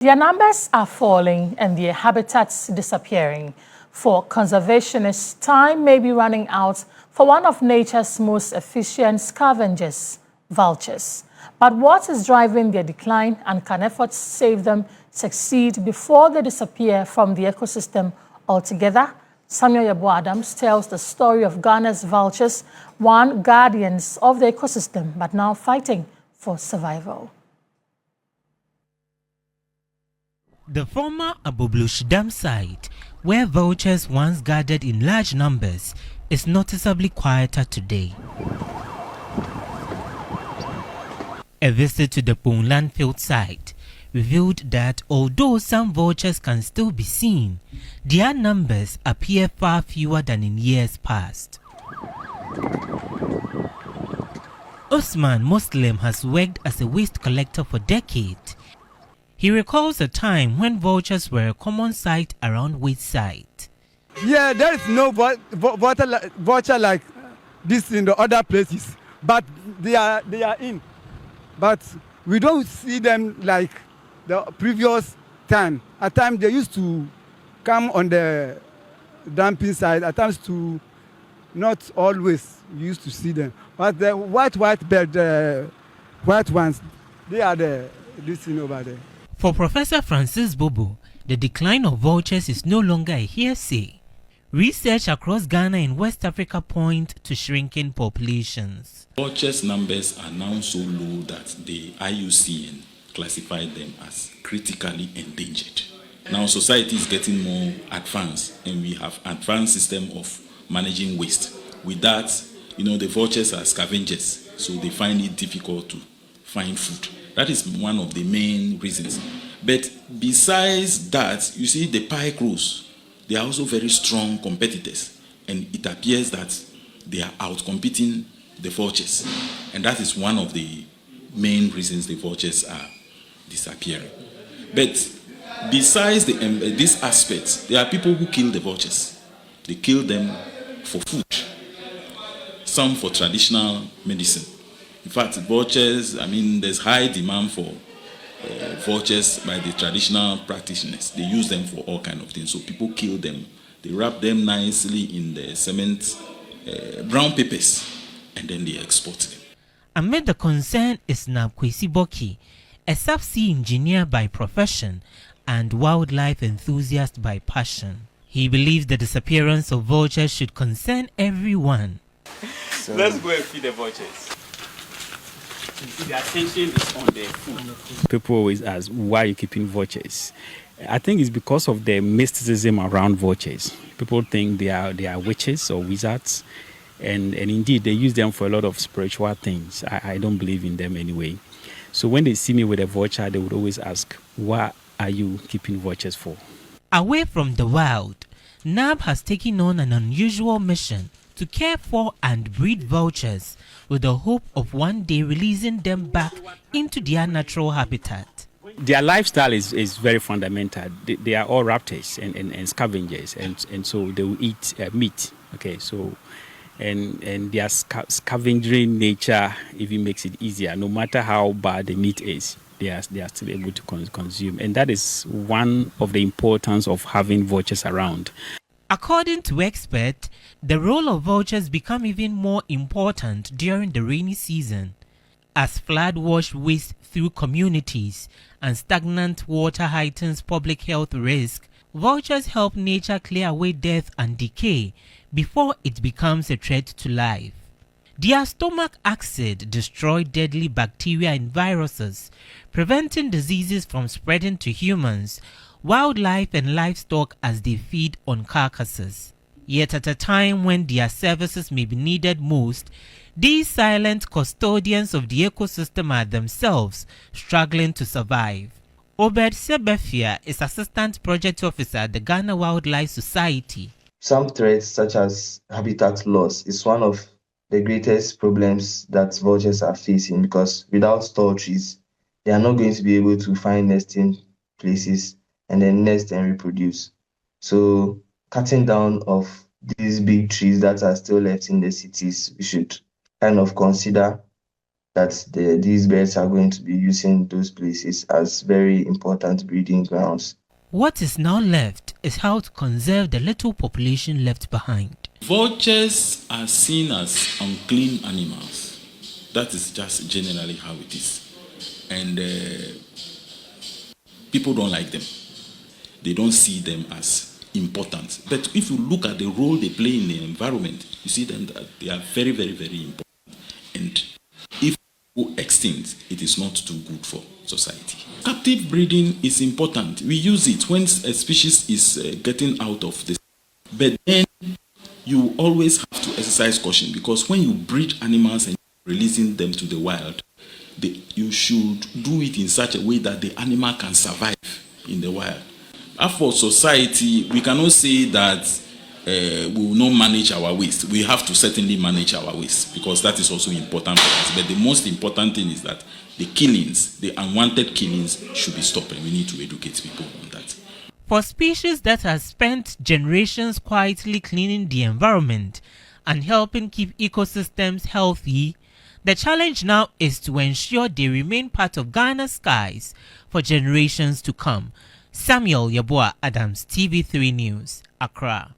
Their numbers are falling and their habitats disappearing. For conservationists, time may be running out for one of nature's most efficient scavengers, vultures. But what is driving their decline, and can efforts save them succeed before they disappear from the ecosystem altogether? Samuel Yabo Adams tells the story of Ghana's vultures, one guardians of the ecosystem, but now fighting for survival. The former Aboblush Dam site, where vultures once gathered in large numbers, is noticeably quieter today. A visit to the Pong landfill site revealed that although some vultures can still be seen, their numbers appear far fewer than in years past. Usman Muslim has worked as a waste collector for decades. He recalls a time when vultures were a common sight around Wayside. Yeah, there is no vulture like this in the other places, but they are in. But we don't see them like the previous time. At times they used to come on the dumping side. At times not always we used to see them. But the white bird, the white ones, they are this thing over there. For Professor Francis Bobo, the decline of vultures is no longer a hearsay. Research across Ghana and West Africa point to shrinking populations. Vultures numbers are now so low that the IUCN classified them as critically endangered. Now society is getting more advanced and we have advanced system of managing waste. With that, the vultures are scavengers, so they find it difficult to find food. That is one of the main reasons. But besides that, you see the pie crows, they are also very strong competitors. And it appears that they are outcompeting the vultures. And that is one of the main reasons the vultures are disappearing. But besides these aspects, there are people who kill the vultures. They kill them for food, some for traditional medicine. In fact, vultures, there's high demand for vultures by the traditional practitioners. They use them for all kinds of things. So people kill them. They wrap them nicely in the cement, brown papers, and then they export them. Amid the concern is Kwesi Boki, a subsea engineer by profession and wildlife enthusiast by passion. He believes the disappearance of vultures should concern everyone. So let's go and feed the vultures. The attention is on the food. People always ask, why are you keeping vultures? I think it's because of the mysticism around vultures. People think they are witches or wizards, and indeed they use them for a lot of spiritual things. I don't believe in them anyway. So when they see me with a vulture, they would always ask, what are you keeping vultures for? Away from the wild, NAB has taken on an unusual mission to care for and breed vultures with the hope of one day releasing them back into their natural habitat. Their lifestyle is very fundamental. They are all raptors and scavengers, and so they will eat meat. Okay, so and their scavenging nature even makes it easier. No matter how bad the meat is, they are still able to consume, and that is one of the importance of having vultures around. According to experts, the role of vultures become even more important during the rainy season, as flood wash waste through communities and stagnant water heightens public health risk. Vultures help nature clear away death and decay before it becomes a threat to life. Their stomach acid destroys deadly bacteria and viruses, preventing diseases from spreading to humans, wildlife and livestock as they feed on carcasses. Yet at a time when their services may be needed most, these silent custodians of the ecosystem are themselves struggling to survive. Obed Sebefia is Assistant Project Officer at the Ghana Wildlife Society. Some threats such as habitat loss is one of the greatest problems that vultures are facing, because without tall trees, they are not going to be able to find nesting places and then nest and reproduce. So cutting down of these big trees that are still left in the cities, we should kind of consider that these birds are going to be using those places as very important breeding grounds. What is now left is how to conserve the little population left behind. Vultures are seen as unclean animals. That is just generally how it is. And people don't like them. They don't see them as important. But if you look at the role they play in the environment, you see them that they are very, very, very important. And if they go extinct, it is not too good for society. Captive breeding is important. We use it when a species is getting out of this. But then you always have to exercise caution, because when you breed animals and releasing them to the wild, you should do it in such a way that the animal can survive in the wild. As for society, we cannot say that we will not manage our waste. We have to certainly manage our waste, because that is also important for us. But the most important thing is that the killings, the unwanted killings, should be stopped, and we need to educate people on that. For species that have spent generations quietly cleaning the environment and helping keep ecosystems healthy, the challenge now is to ensure they remain part of Ghana's skies for generations to come. Samuel Yeboah Adams, TV3 News, Accra.